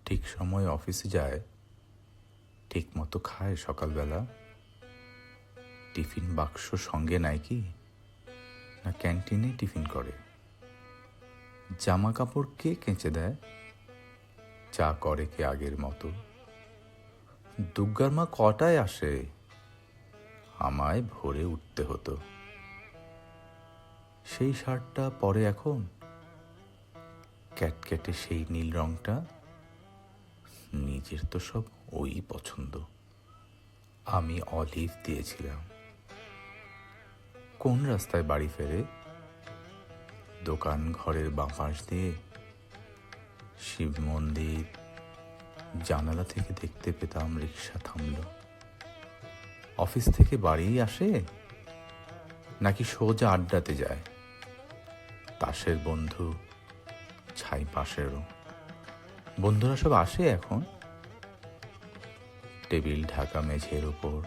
ঠিক সময় অফিসে যায়, ঠিক মতো খায় সকালবেলা। টিফিন বাক্স সঙ্গে নেয় কি না ক্যান্টিনে টিফিন করে? জামা কাপড় কে কেচে দেয়? চা করে কে আগের মতো? দুর্গার মা কটায় আসে? আমায় ভোরে উঠতে হতো। সেই শার্টটা পরে এখন ক্যাটকেটে সেই নীল রংটা। নিজের তো সব ওই পছন্দ। আমি অলিভ দিয়েছিলাম। কোন রাস্তায় বাড়ি ফেরে? দোকান ঘরের বাঁ পাশ দিয়ে। শিব মন্দির জানালা থেকে দেখতে পেতাম রিক্সা থামল। অফিস থেকে বাড়ি আসে নাকি সোজা আড্ডাতে যায়? তাসের বন্ধু ছাই পাশেরও। বন্ধুরা সব আসে এখন। টেবিল ঢাকা মেঝের ওপর,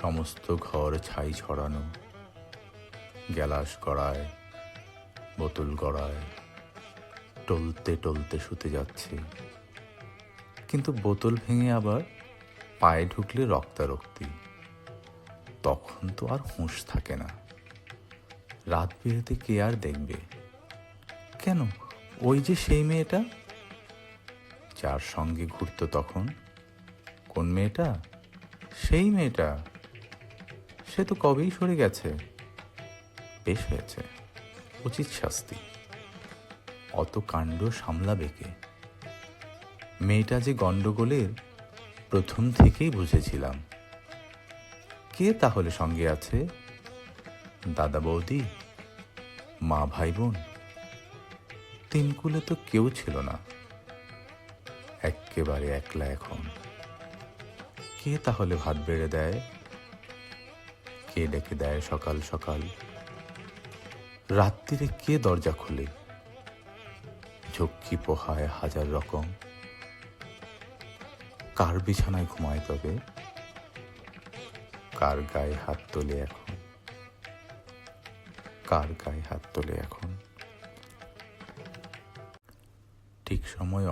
সমস্ত ঘর ছাই ছড়ানো। গ্যালাস গড়ায়, বোতল গড়ায়, টলতে টলতে শুতে যাচ্ছে। কিন্তু বোতল ভেঙে আবার পায়ে ঢুকলে রক্তারক্তি। তখন তো আর হুঁশ থাকে না। রাত বেরোতে কে আর দেখবে? কেন, ওই যে সেই মেয়েটা যার সঙ্গে ঘুরতো তখন। কোন মেয়েটা? সেই মেয়েটা। সে তো কবেই সরে গেছে। বেশ হয়েছে, উচিত শাস্তি। অত কাণ্ড সামলাবে কে? মেয়েটা যে গন্ডগোলের প্রথম থেকেই বুঝেছিলাম। কে তাহলে সঙ্গে আছে? দাদা বৌদি, মা ভাই বোন? তিনকুলে তো কেউ ছিল না। এক্কেবারে একলা এখন। কে তাহলে ভাত বেড়ে দেয়? কে ডেকে দেয় সকাল সকাল? রাত্রিরে কে দরজা খোলে? ঝক্কি পোহায় হাজার রকম। কার বিছানায় ঘুমায় তবে? কার গায়ে হাত তোলে এখন? কার গায়ে হাত তোলে এখন? ঠিক সময়